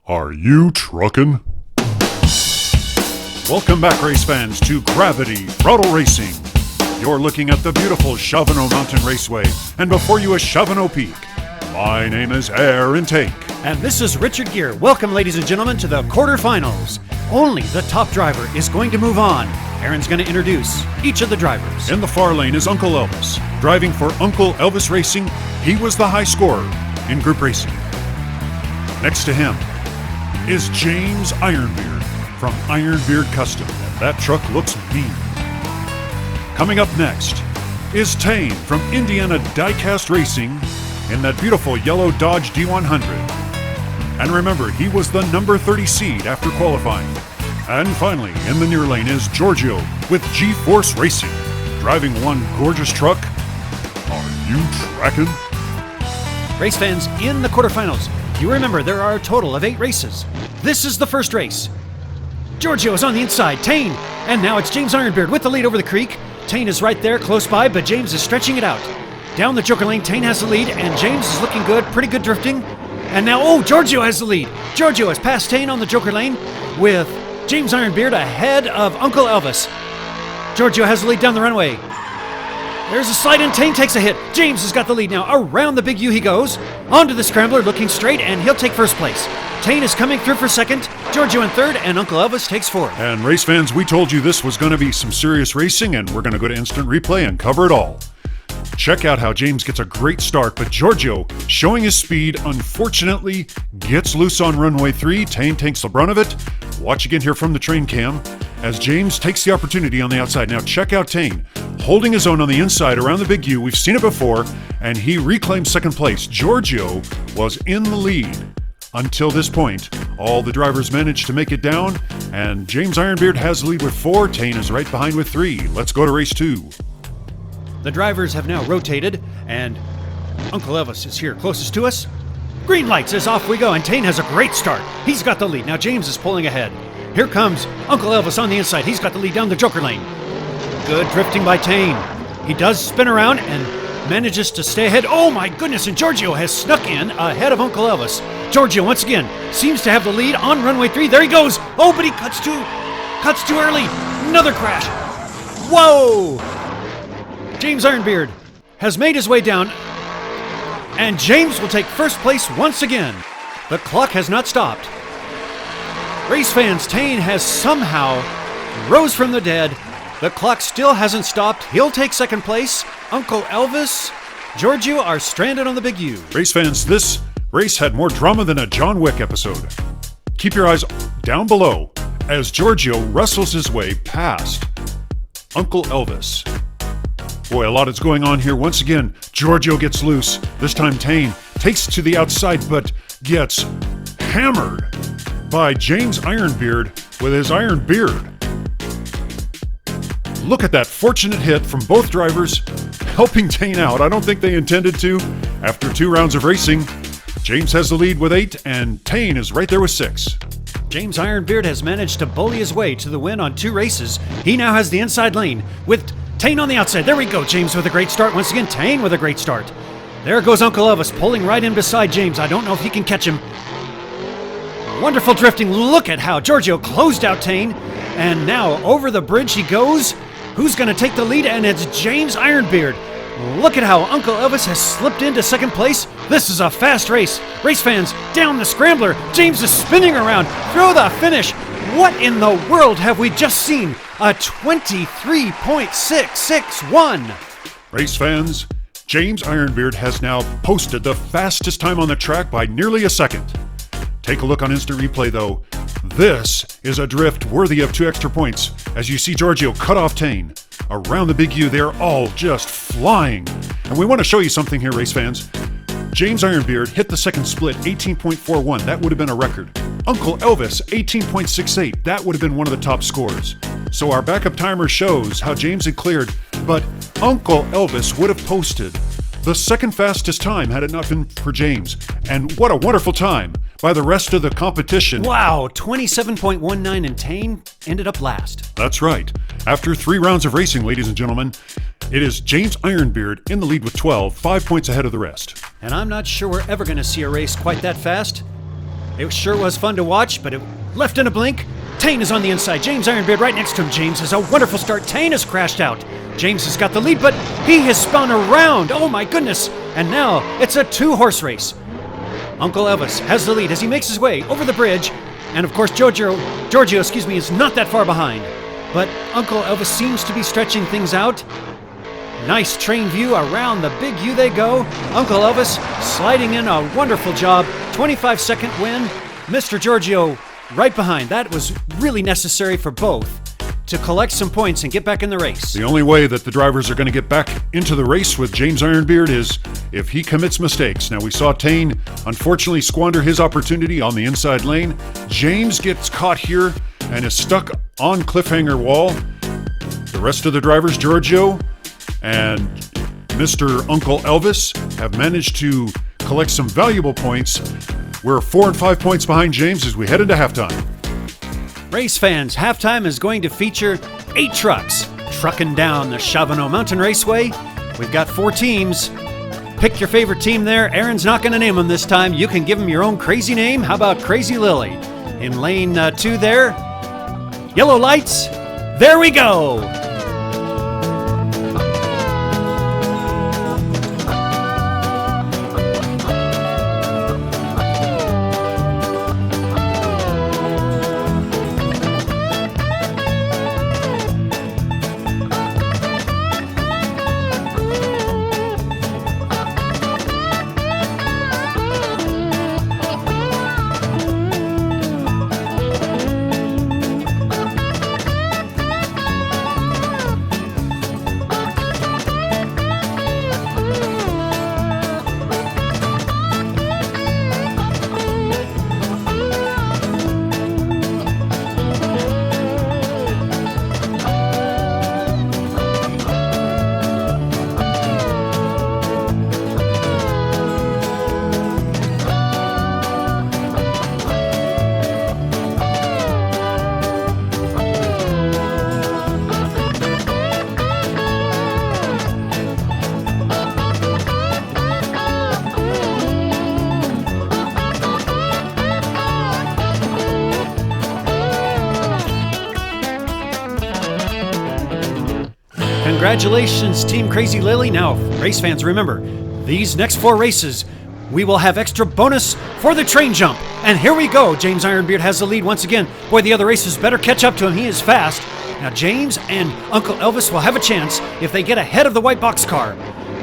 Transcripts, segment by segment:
Are you truckin'? Welcome back, race fans, to Gravity Throttle Racing. You're looking at the beautiful Shavano Mountain Raceway, and before you is Shavano Peak. My name is Aaron Take. And this is Richard Gere. Welcome, ladies and gentlemen, to the quarterfinals. Only the top driver is going to move on. Aaron's going to introduce each of the drivers. In the far lane is Uncle Elvis. Driving for Uncle Elvis Racing, he was the high scorer in group racing. Next to him is James Ironbeard from Ironbeard Custom. That truck looks mean. Coming up next is TAIN from Indiana DIECAST Racing in that beautiful yellow Dodge D100. And remember, he was the number 30 seed after qualifying. And finally, in the near lane is GEORGIO with G-Force Racing, driving one gorgeous truck. Are you tracking? Race fans, in the quarterfinals, you remember there are a total of 8 races. This is the first race. GEORGIO is on the inside, TAIN, and now it's James Ironbeard with the lead over the creek. TAIN is right there, close by, but James is stretching it out. Down the Joker lane, TAIN has the lead, and James is looking good, pretty good drifting. And now, GEORGIO has the lead. GEORGIO has passed TAIN on the Joker lane with James Ironbeard ahead of Uncle Elvis. GEORGIO has the lead down the runway. There's a slide and TAIN takes a hit. James has got the lead now. Around the big U he goes. Onto the scrambler, looking straight, and he'll take first place. TAIN is coming through for second. GEORGIO in third, and Uncle Elvis takes fourth. And race fans, we told you this was going to be some serious racing, and we're going to go to instant replay and cover it all. Check out how James gets a great start, but GEORGIO, showing his speed, unfortunately gets loose on runway 3. TAIN takes the brunt of it. Watch again here from the train cam as James takes the opportunity on the outside. Now check out TAIN, holding his own on the inside around the big U. We've seen it before, and he reclaims second place. GEORGIO was in the lead until this point. All the drivers managed to make it down, and James Ironbeard has the lead with 4. TAIN is right behind with 3. Let's go to race 2. The drivers have now rotated, and Uncle Elvis is here closest to us. Green light says off we go, and TAIN has a great start. He's got the lead. Now James is pulling ahead. Here comes Uncle Elvis on the inside. He's got the lead down the Joker lane. Good drifting by TAIN. He does spin around and manages to stay ahead. Oh my goodness, and GEORGIO has snuck in ahead of Uncle Elvis. GEORGIO once again seems to have the lead on runway 3. There he goes. Oh, but he cuts too early. Another crash. Whoa! James Ironbeard has made his way down, and James will take first place once again. The clock has not stopped. Race fans, TAIN has somehow rose from the dead. The clock still hasn't stopped. He'll take second place. Uncle Elvis, GEORGIO are stranded on the big U. Race fans, this race had more drama than a John Wick episode. Keep your eyes down below as GEORGIO wrestles his way past Uncle Elvis. Boy, a lot is going on here. Once again, GEORGIO gets loose. This time TAIN takes to the outside, but gets hammered by James Ironbeard with his iron beard. Look at that fortunate hit from both drivers, helping TAIN out. I don't think they intended to. After 2 rounds of racing, James has the lead with 8, and TAIN is right there with 6. James Ironbeard has managed to bully his way to the win on 2 races. He now has the inside lane with TAIN on the outside. There we go. James with a great start. Once again, TAIN with a great start. There goes Uncle Elvis pulling right in beside James. I don't know if he can catch him. Wonderful drifting. Look at how GEORGIO closed out TAIN. And now over the bridge he goes. Who's going to take the lead? And it's James Ironbeard. Look at how Uncle Elvis has slipped into second place. This is a fast race. Race fans, down the scrambler. James is spinning around through the finish. What in the world have we just seen? A 23.661. Race fans, James Ironbeard has now posted the fastest time on the track by nearly a second. Take a look on instant replay though. This is a drift worthy of 2 extra points as you see GEORGIO cut off TAIN. Around the big U, they're all just flying. And we want to show you something here, race fans. James Ironbeard hit the second split 18.41. That would have been a record. Uncle Elvis 18.68. That would have been one of the top scores. So our backup timer shows how James had cleared, but Uncle Elvis would have posted the second fastest time had it not been for James. And what a wonderful time by the rest of the competition. Wow, 27.19, and TAIN ended up last. That's right. After 3 rounds of racing, ladies and gentlemen, it is James Ironbeard in the lead with 12, 5 points ahead of the rest. And I'm not sure we're ever going to see a race quite that fast. It sure was fun to watch, but it left in a blink. TAIN is on the inside. James Ironbeard right next to him. James has a wonderful start. TAIN has crashed out. James has got the lead, but he has spun around. Oh my goodness. And now it's a 2-horse race. Uncle Elvis has the lead as he makes his way over the bridge. And of course, Giorgio, is not that far behind. But Uncle Elvis seems to be stretching things out. Nice train view around the big U they go. Uncle Elvis sliding in a wonderful job. 25-second win. Mr. Giorgio right behind. That was really necessary for both to collect some points and get back in the race. The only way that the drivers are going to get back into the race with James Ironbeard is if he commits mistakes. Now, we saw TAIN unfortunately squander his opportunity on the inside lane. James gets caught here and is stuck on cliffhanger wall. The rest of the drivers, Giorgio and Mr. Uncle Elvis, have managed to collect some valuable points. We're 4 and 5 points behind James as we head into halftime. Race fans, halftime is going to feature 8 trucks trucking down the Shavano Mountain Raceway. We've got 4 teams. Pick your favorite team there. Aaron's not going to name them this time. You can give them your own crazy name. How about Crazy Lily? In lane 2 there. Yellow lights. There we go. Congratulations, Team Crazy Lily. Now, race fans, remember, these next 4 races, we will have extra bonus for the train jump. And here we go. James Ironbeard has the lead once again. Boy, the other racers better catch up to him. He is fast. Now, James and Uncle Elvis will have a chance if they get ahead of the white box car.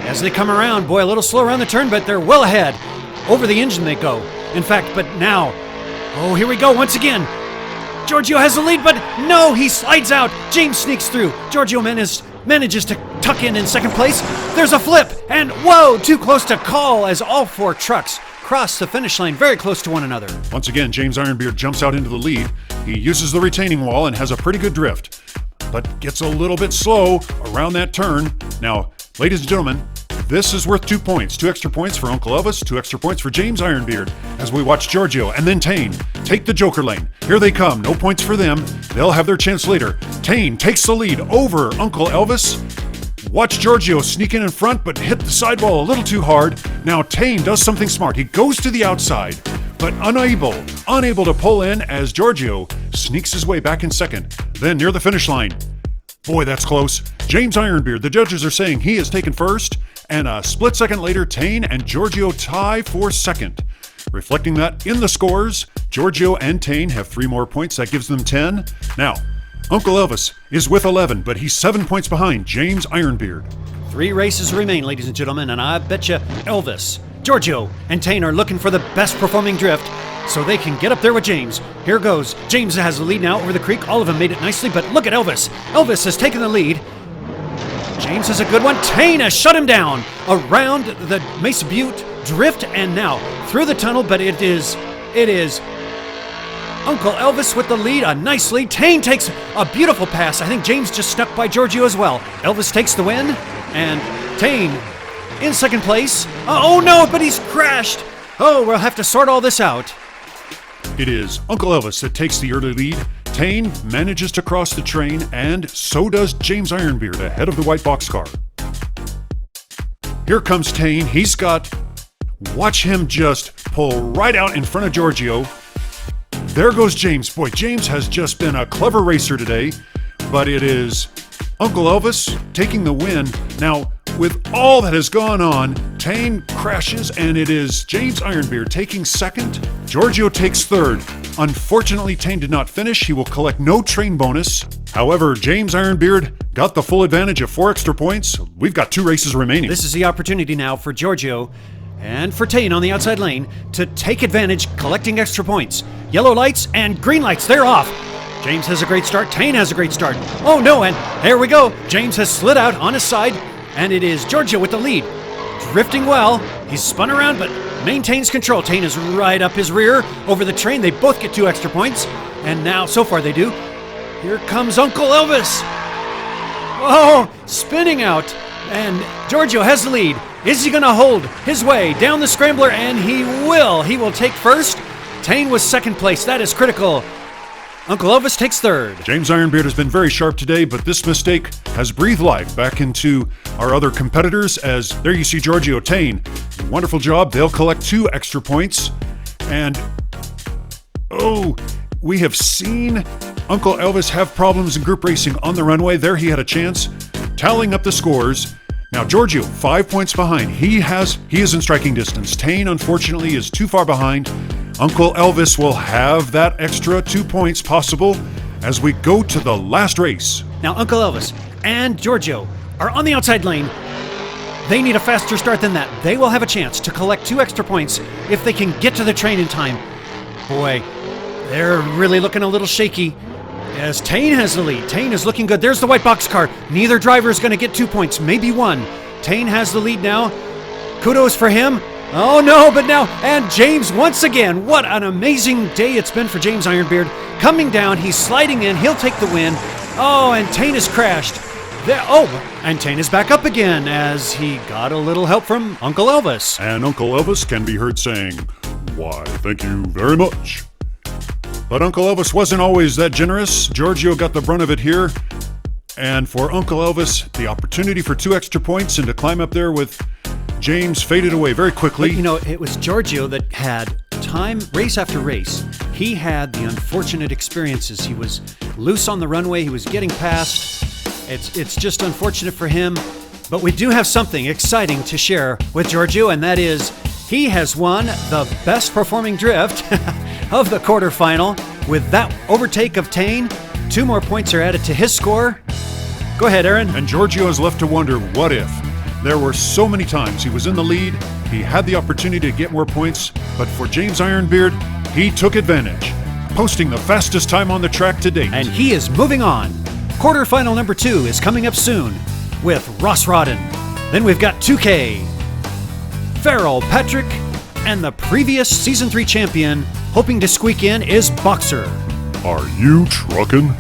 As they come around, boy, a little slow around the turn, but they're well ahead. Over the engine they go. In fact, but now, oh, here we go once again. Giorgio has the lead, but no, he slides out. James sneaks through. Giorgio manages to tuck in second place. There's a flip, and whoa, too close to call as all 4 trucks cross the finish line very close to one another. Once again, James Ironbeard jumps out into the lead. He uses the retaining wall and has a pretty good drift, but gets a little bit slow around that turn. Now, ladies and gentlemen, this is worth 2 points. 2 extra points for Uncle Elvis, 2 extra points for James Ironbeard as we watch Giorgio and then TAIN take the Joker lane. Here they come. No points for them. They'll have their chance later. TAIN takes the lead over Uncle Elvis. Watch Giorgio sneak in front but hit the sidewall a little too hard. Now TAIN does something smart. He goes to the outside but unable to pull in as Giorgio sneaks his way back in second. Then near the finish line. Boy, that's close. James Ironbeard, the judges are saying he is taken first. And a split second later, TAIN and Giorgio tie for second. Reflecting that in the scores, Giorgio and TAIN have 3 more points. That gives them 10. Now, Uncle Elvis is with 11, but he's 7 points behind James Ironbeard. 3 races remain, ladies and gentlemen, and I bet you Elvis, Giorgio, and TAIN are looking for the best performing drift so they can get up there with James. Here goes. James has the lead now over the creek. All of them made it nicely, but look at Elvis. Elvis has taken the lead. James has a good one. TAIN has shut him down around the Mesa Butte drift and now through the tunnel, but it is Uncle Elvis with the lead, a nice lead. TAIN takes a beautiful pass. I think James just snuck by Giorgio as well. Elvis takes the win, and TAIN in second place. Oh no, but he's crashed. Oh, we'll have to sort all this out. It is Uncle Elvis that takes the early lead. TAIN manages to cross the train, and so does James Ironbeard ahead of the white boxcar. Here comes TAIN. Watch him just pull right out in front of Giorgio. there goes James. Boy, James has just been a clever racer today, but it is Uncle Elvis taking the win. Now, with all that has gone on, TAIN crashes, and it is James Ironbeard taking second. Giorgio takes third. Unfortunately, TAIN did not finish. He will collect no train bonus. However, James Ironbeard got the full advantage of 4 extra points. We've got 2 races remaining. This is the opportunity now for Giorgio and for TAIN on the outside lane to take advantage, collecting extra points. Yellow lights and green lights, they're off. James has a great start. TAIN has a great start. Oh no, and there we go. James has slid out on his side, and it is Giorgio with the lead. Drifting well. He's spun around, but maintains control. TAIN is right up his rear over the train. They both get 2 extra points, and now, so far they do. Here comes Uncle Elvis. Oh, spinning out, and Giorgio has the lead. Is he going to hold his way down the scrambler? And he will. He will take first. TAIN was second place. That is critical. Uncle Elvis takes third. James Ironbeard has been very sharp today, but this mistake has breathed life back into our other competitors, as there you see Giorgio, TAIN. Wonderful job. They'll collect 2 extra points. And, oh, we have seen Uncle Elvis have problems in group racing on the runway. There he had a chance, tallying up the scores. Now, Giorgio, 5 points behind. He is in striking distance. TAIN, unfortunately, is too far behind. Uncle Elvis will have that extra 2 points possible as we go to the last race. Now, Uncle Elvis and Giorgio are on the outside lane. They need a faster start than that. They will have a chance to collect 2 extra points if they can get to the train in time. Boy, they're really looking a little shaky as TAIN has the lead. TAIN is looking good. There's the white box car. Neither driver is going to get 2 points, maybe 1. TAIN has the lead now. Kudos for him. Oh no, but now, and James once again. What an amazing day it's been for James Ironbeard. Coming down, he's sliding in, he'll take the win. Oh, and TAIN has crashed. And TAIN is back up again as he got a little help from Uncle Elvis. And Uncle Elvis can be heard saying, "Why, thank you very much." But Uncle Elvis wasn't always that generous. Giorgio got the brunt of it here. And for Uncle Elvis, the opportunity for 2 extra points and to climb up there with James faded away very quickly. But, you know, it was Giorgio that had time, race after race. He had the unfortunate experiences. He was loose on the runway. He was getting past. It's just unfortunate for him. But we do have something exciting to share with Giorgio, and that is he has won the best performing drift of the quarterfinal. With that overtake of TAIN, 2 more points are added to his score. Go ahead, Aaron. And Giorgio is left to wonder, what if? There were so many times he was in the lead, he had the opportunity to get more points, but for James Ironbeard, he took advantage, posting the fastest time on the track to date. And he is moving on. Quarterfinal number 2 is coming up soon with Ross Rodden. Then we've got 2K, Farrell Patrick, and the previous Season 3 champion hoping to squeak in is Boxer. Are you truckin'?